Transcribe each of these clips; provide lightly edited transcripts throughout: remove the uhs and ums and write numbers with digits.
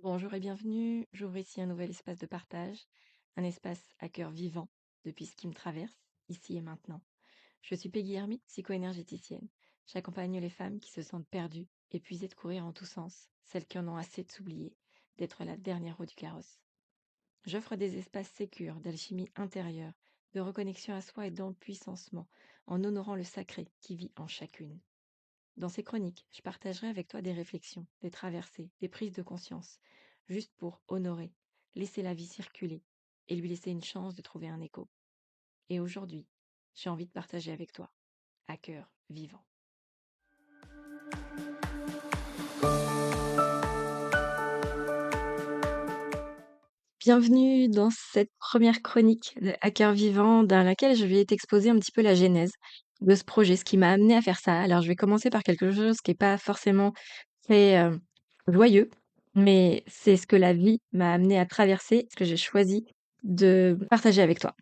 Bonjour et bienvenue. J'ouvre ici un nouvel espace de partage, un espace à cœur vivant depuis ce qui me traverse, ici et maintenant. Je suis Peggy Hermite, psycho-énergéticienne. J'accompagne les femmes qui se sentent perdues, épuisées de courir en tous sens, celles qui en ont assez de s'oublier, d'être la dernière roue du carrosse. J'offre des espaces sécures d'alchimie intérieure, de reconnexion à soi et d'empuissancement, en honorant le sacré qui vit en chacune. Dans ces chroniques, je partagerai avec toi des réflexions, des traversées, des prises de conscience, juste pour honorer, laisser la vie circuler et lui laisser une chance de trouver un écho. Et aujourd'hui, j'ai envie de partager avec toi, à cœur vivant. Bienvenue dans cette première chronique de À cœur vivant dans laquelle je vais t'exposer un petit peu la genèse de ce projet, ce qui m'a amené à faire ça. Alors je vais commencer par quelque chose qui n'est pas forcément très joyeux, mais c'est ce que la vie m'a amené à traverser, ce que j'ai choisi de partager avec toi.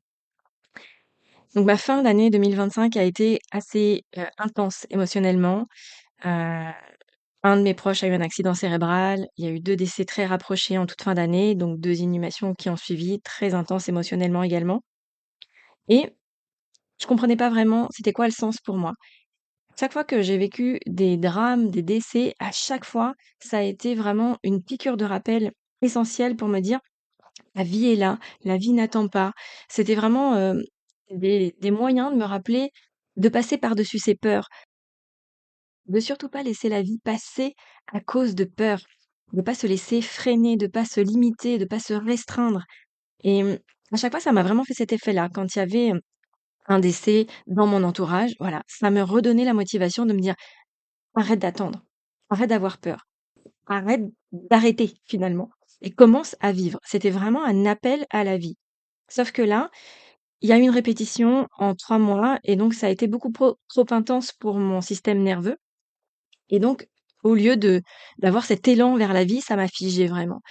Donc ma fin d'année 2025 a été assez intense émotionnellement. Euh, un de mes proches a eu un accident cérébral. Il y a eu 2 décès très rapprochés en toute fin d'année, donc 2 inhumations qui ont suivi, très intenses émotionnellement également. Et je comprenais pas vraiment c'était quoi le sens pour moi. Chaque fois que j'ai vécu des drames, des décès, à chaque fois, ça a été vraiment une piqûre de rappel essentielle pour me dire: «La vie est là, la vie n'attend pas». C'était vraiment, des moyens de me rappeler de passer par-dessus ces peurs, de surtout pas laisser la vie passer à cause de peurs, de pas se laisser freiner, de pas se limiter, de pas se restreindre et à chaque fois, ça m'a vraiment fait cet effet-là. Quand il y avait, un décès dans mon entourage, voilà, ça me redonnait la motivation de me dire: «Arrête d'attendre, arrête d'avoir peur, arrête d'arrêter finalement et commence à vivre». C'était vraiment un appel à la vie. Sauf que là, il y a eu une répétition en 3 mois et donc ça a été beaucoup trop intense pour mon système nerveux et donc au lieu de d'avoir cet élan vers la vie, ça m'a figée vraiment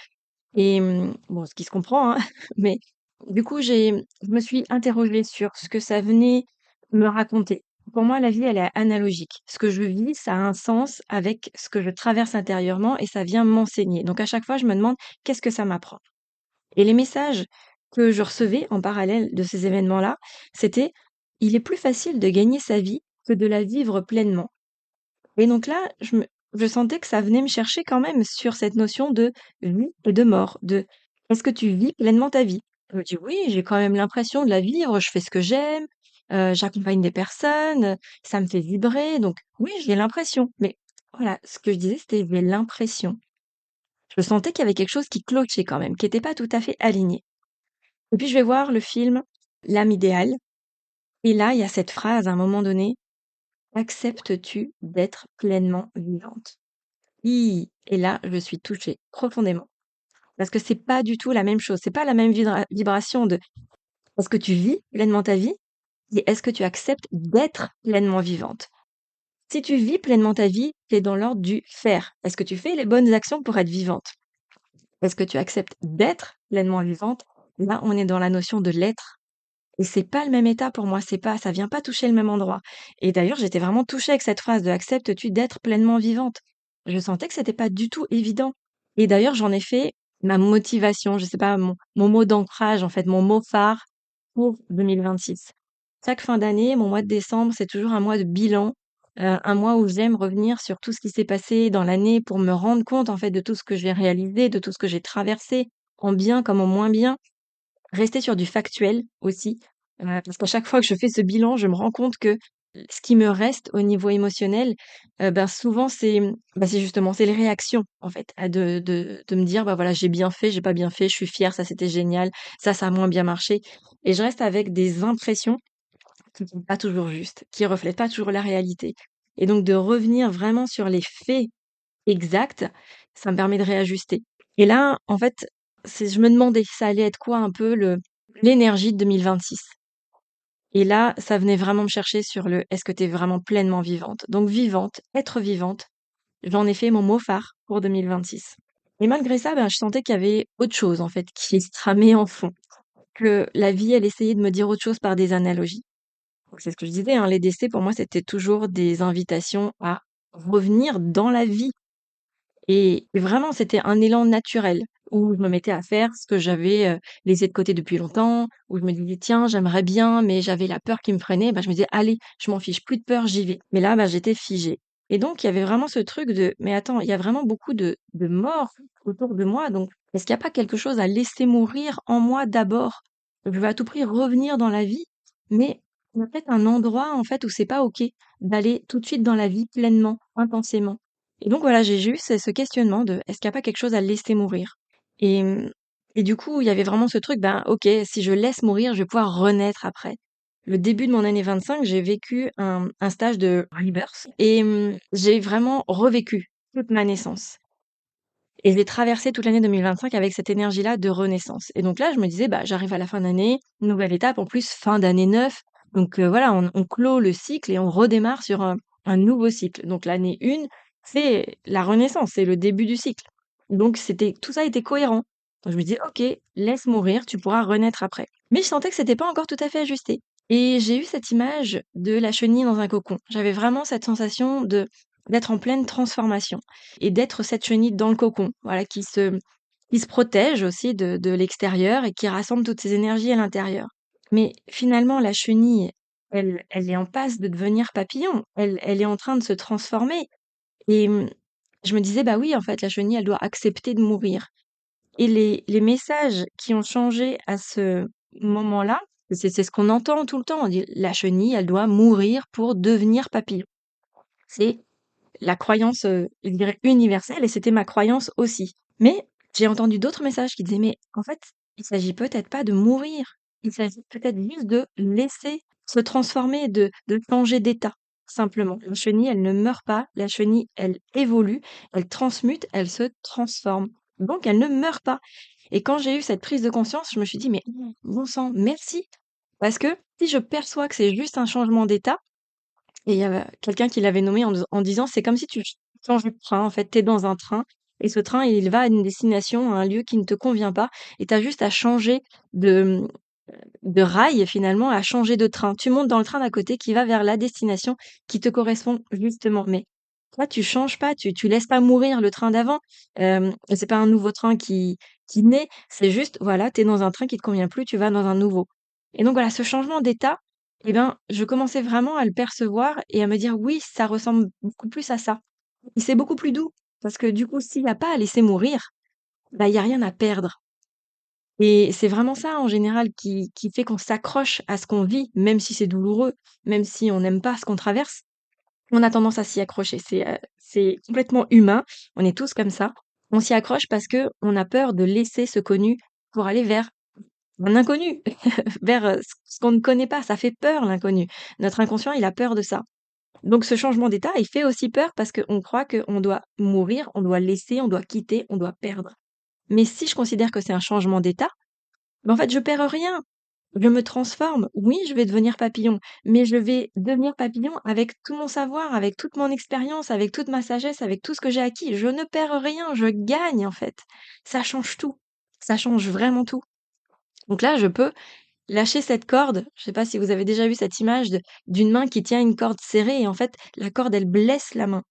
et bon, ce qui se comprend, hein, mais du coup, je me suis interrogée sur ce que ça venait me raconter. Pour moi, la vie, elle est analogique. Ce que je vis, ça a un sens avec ce que je traverse intérieurement et ça vient m'enseigner. Donc à chaque fois, je me demande: «Qu'est-ce que ça m'apprend?» Et les messages que je recevais en parallèle de ces événements-là, c'était: «Il est plus facile de gagner sa vie que de la vivre pleinement». Et donc là, je sentais que ça venait me chercher quand même sur cette notion de vie et de mort, de: «Est-ce que tu vis pleinement ta vie?» Je me dis: «Oui, j'ai quand même l'impression de la vivre, je fais ce que j'aime, j'accompagne des personnes, ça me fait vibrer, donc oui, j'ai l'impression». Mais voilà, ce que je disais, c'était: «J'ai l'impression». Je sentais qu'il y avait quelque chose qui clochait quand même, qui était pas tout à fait aligné. Et puis je vais voir le film L'âme idéale et là, il y a cette phrase à un moment donné: «Acceptes-tu d'être pleinement vivante?» Et là, je suis touchée profondément parce que c'est pas du tout la même chose. C'est pas la même vibration de: est-ce que tu vis pleinement ta vie et est-ce que tu acceptes d'être pleinement vivante? Si tu vis pleinement ta vie, tu es dans l'ordre du faire. Est-ce que tu fais les bonnes actions pour être vivante? Est-ce que tu acceptes d'être pleinement vivante? Là, on est dans la notion de l'être et c'est pas le même état pour moi, c'est pas ça vient pas toucher le même endroit et d'ailleurs, j'étais vraiment touchée avec cette phrase de: «Acceptes-tu d'être pleinement vivante?» Je sentais que c'était pas du tout évident et d'ailleurs, j'en ai fait ma motivation, je sais pas, mon mot d'ancrage, en fait, mon mot phare pour 2026. Chaque fin d'année, mon mois de décembre, c'est toujours un mois de bilan, un mois où j'aime revenir sur tout ce qui s'est passé dans l'année pour me rendre compte, en fait, de tout ce que j'ai réalisé, de tout ce que j'ai traversé, en bien comme en moins bien. Rester sur du factuel aussi, parce qu'à chaque fois que je fais ce bilan, je me rends compte que ce qui me reste au niveau émotionnel, ben, souvent c'est, c'est justement, c'est les réactions en fait, à de me dire: «Bah, voilà, j'ai bien fait, j'ai pas bien fait, je suis fière, ça c'était génial, ça a moins bien marché» et je reste avec des impressions qui sont pas toujours justes, qui reflètent pas toujours la réalité et donc de revenir vraiment sur les faits exacts, ça me permet de réajuster et là, en fait, c'est je me demandais, ça allait être quoi un peu le l'énergie de 2026 et là, ça venait vraiment me chercher sur le: «Est-ce que tu es vraiment pleinement vivante?» Donc vivante, être vivante, j'en ai fait mon mot phare pour 2026 et malgré ça, ben, je sentais qu'il y avait autre chose, en fait, qui se tramait en fond, que la vie, elle essayait de me dire autre chose par des analogies. Donc c'est ce que je disais, hein, les décès pour moi, c'était toujours des invitations à revenir dans la vie Et vraiment, c'était un élan naturel où je me mettais à faire ce que j'avais, laissé de côté depuis longtemps, où je me disais: «Tiens, j'aimerais bien», mais j'avais la peur qui me freinait. Bah, je me disais: «Allez, je m'en fiche, plus de peur, j'y vais». Mais là, bah, j'étais figée et donc il y avait vraiment ce truc de: «Mais attends, il y a vraiment beaucoup de morts autour de moi, donc est-ce qu'il y a pas quelque chose à laisser mourir en moi d'abord? Je veux à tout prix revenir dans la vie, mais il y a peut-être un endroit, en fait, où c'est pas OK d'aller tout de suite dans la vie pleinement, intensément». Et donc voilà, j'ai eu ce questionnement de: «Est-ce qu'il y a pas quelque chose à laisser mourir?» et et du coup, il y avait vraiment ce truc, ben, OK, si je laisse mourir, je vais pouvoir renaître après. Le début de mon année 25, j'ai vécu un stage de rebirth et j'ai vraiment revécu toute ma naissance. Et je l'ai traversé toute l'année 2025 avec cette énergie-là de renaissance. Et donc là, je me disais: «Bah, j'arrive à la fin d'année, nouvelle étape, en plus fin d'année 9, donc voilà, on clôt le cycle et on redémarre sur un nouveau cycle. Donc l'année 1, c'est la renaissance, c'est le début du cycle. Donc c'était tout ça était cohérent. Donc je me dis: «OK, laisse mourir, tu pourras renaître après». Mais je sentais que c'était pas encore tout à fait ajusté. Et j'ai eu cette image de la chenille dans un cocon. J'avais vraiment cette sensation d'être en pleine transformation et d'être cette chenille dans le cocon, voilà, qui se protège aussi de l'extérieur et qui rassemble toutes ses énergies à l'intérieur. Mais finalement, la chenille, elle est en passe de devenir papillon. Elle est en train de se transformer. Et je me disais, bah oui, en fait, la chenille, elle doit accepter de mourir. Et les messages qui ont changé à ce moment-là, c'est ce qu'on entend tout le temps. On dit, la chenille, elle doit mourir pour devenir papillon. C'est la croyance, je dirais universelle, et c'était ma croyance aussi. Mais j'ai entendu d'autres messages qui disaient: «Mais en fait, il s'agit peut-être pas de mourir, il s'agit peut-être juste de laisser se transformer, de changer d'état, simplement. La chenille, elle ne meurt pas, la chenille, elle évolue, elle transmute, elle se transforme. Donc elle ne meurt pas». Et quand j'ai eu cette prise de conscience, je me suis dit: «Mais bon sang, merci!» Parce que si je perçois que c'est juste un changement d'état, et il y avait quelqu'un qui l'avait nommé en disant: «C'est comme si tu changes de train, en fait, tu es dans un train et ce train, il va à une destination, à un lieu qui ne te convient pas et tu as juste à changer de, de rail finalement, à changer de train. Tu montes dans le train d'à côté qui va vers la destination qui te correspond justement, mais toi, tu changes pas, tu laisses pas mourir le train d'avant. C'est pas un nouveau train qui naît, c'est juste, voilà, tu es dans un train qui te convient plus, tu vas dans un nouveau». Et donc voilà, ce changement d'état, eh ben, je commençais vraiment à le percevoir et à me dire: «Oui, ça ressemble beaucoup plus à ça». Et c'est beaucoup plus doux parce que du coup, s'il y a pas à laisser mourir, bah, il y a rien à perdre. Et c'est vraiment ça, en général, qui fait qu'on s'accroche à ce qu'on vit, même si c'est douloureux, même si on n'aime pas ce qu'on traverse, on a tendance à s'y accrocher. C'est complètement humain, on est tous comme ça. On s'y accroche parce que on a peur de laisser ce connu pour aller vers un inconnu, vers, ce qu'on ne connaît pas. Ça fait peur l'inconnu. Notre inconscient, il a peur de ça. Donc ce changement d'état, il fait aussi peur parce qu'on croit qu'on doit mourir, on doit laisser, on doit quitter, on doit perdre. Mais si je considère que c'est un changement d'état, bah, en fait, je perds rien. Je me transforme. Oui, je vais devenir papillon, mais je vais devenir papillon avec tout mon savoir, avec toute mon expérience, avec toute ma sagesse, avec tout ce que j'ai acquis. Je ne perds rien, je gagne en fait. Ça change tout. Ça change vraiment tout. Donc là, je peux lâcher cette corde. Je sais pas si vous avez déjà vu cette image d'une main qui tient une corde serrée et en fait, la corde, elle blesse la main.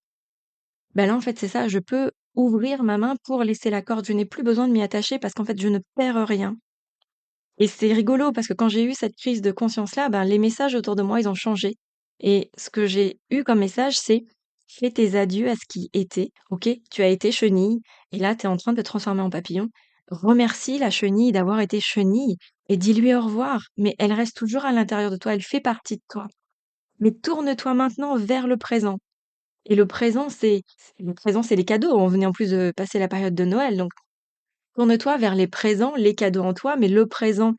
Ben là, en fait, c'est ça. Je peux ouvrir ma main pour laisser la corde. Je n'ai plus besoin de m'y attacher parce qu'en fait, je ne perds rien. Et c'est rigolo parce que quand j'ai eu cette prise de conscience-là, ben, les messages autour de moi, ils ont changé. Et ce que j'ai eu comme message, c'est: «Fais tes adieux à ce qui était, OK? Tu as été chenille et là, tu es en train de te transformer en papillon. Remercie la chenille d'avoir été chenille et dis-lui au revoir, mais elle reste toujours à l'intérieur de toi, elle fait partie de toi. Mais tourne-toi maintenant vers le présent». Et le présent, c'est les cadeaux. On venait en plus de passer la période de Noël, donc tourne-toi vers les présents, les cadeaux en toi, mais le présent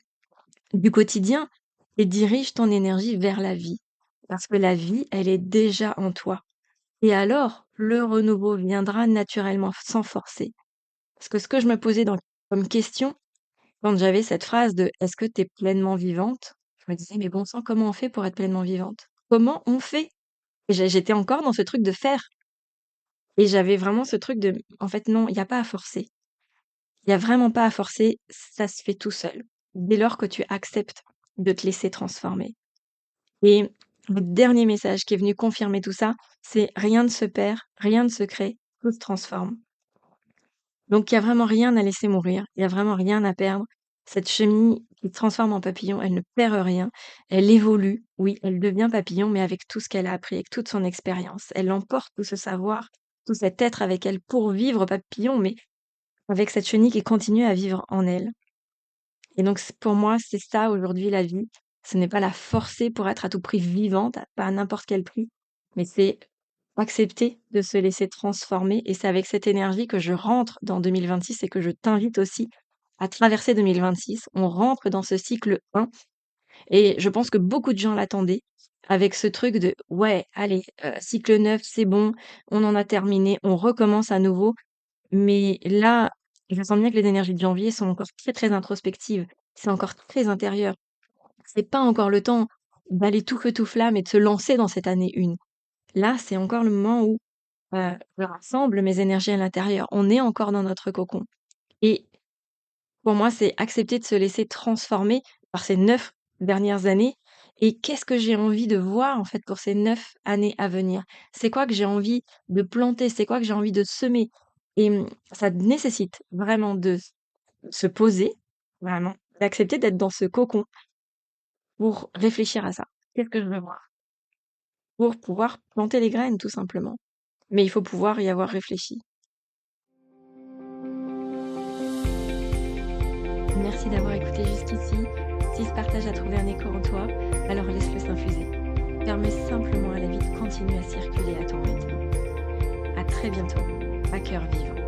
du quotidien, et dirige ton énergie vers la vie. Parce que la vie, elle est déjà en toi. Et alors, le renouveau viendra naturellement, sans forcer. Parce que ce que je me posais comme question, quand j'avais cette phrase de «Est-ce que tu es pleinement vivante?» Je me disais: «Mais bon sang, comment on fait pour être pleinement vivante? Comment on fait?» Et j'étais encore dans ce truc de faire. Et j'avais vraiment ce truc de: «En fait, non, il y a pas à forcer. Il y a vraiment pas à forcer, ça se fait tout seul. Dès lors que tu acceptes de te laisser transformer». Et le dernier message qui est venu confirmer tout ça, c'est: rien ne se perd, rien ne se crée, tout se transforme. Donc il y a vraiment rien à laisser mourir, il y a vraiment rien à perdre. Cette chenille qui se transforme en papillon, elle ne perd rien, elle évolue, oui, elle devient papillon, mais avec tout ce qu'elle a appris, avec toute son expérience. Elle emporte tout ce savoir, tout cet être avec elle pour vivre papillon, mais avec cette chenille qui continue à vivre en elle. Et donc pour moi, c'est ça aujourd'hui la vie. Ce n'est pas la forcer pour être à tout prix vivante, pas à n'importe quel prix, mais c'est accepter de se laisser transformer. Et c'est avec cette énergie que je rentre dans 2026 et que je t'invite aussi à traverser 2026. On rentre dans ce cycle 1 et je pense que beaucoup de gens l'attendaient avec ce truc de ouais, allez, cycle 9, c'est bon, on en a terminé, on recommence à nouveau. Mais là, je sens bien que les énergies de janvier sont encore très, très introspectives. C'est encore très intérieur. C'est pas encore le temps d'aller tout feu tout flamme et de se lancer dans cette année 1. Là, c'est encore le moment où, je rassemble mes énergies à l'intérieur. On est encore dans notre cocon et pour moi, c'est accepter de se laisser transformer par ces 9 dernières années et qu'est-ce que j'ai envie de voir, en fait, pour ces 9 années à venir? C'est quoi que j'ai envie de planter? C'est quoi que j'ai envie de semer? Et ça nécessite vraiment de se poser, vraiment, d'accepter d'être dans ce cocon pour réfléchir à ça. Qu'est-ce que je veux voir? Pour pouvoir planter les graines, tout simplement. Mais il faut pouvoir y avoir réfléchi. Merci d'avoir écouté jusqu'ici. Si ce partage a trouvé un écho en toi, alors laisse-le s'infuser. Permets simplement à la vie de continuer à circuler à ton rythme. À très bientôt, à cœur vivant.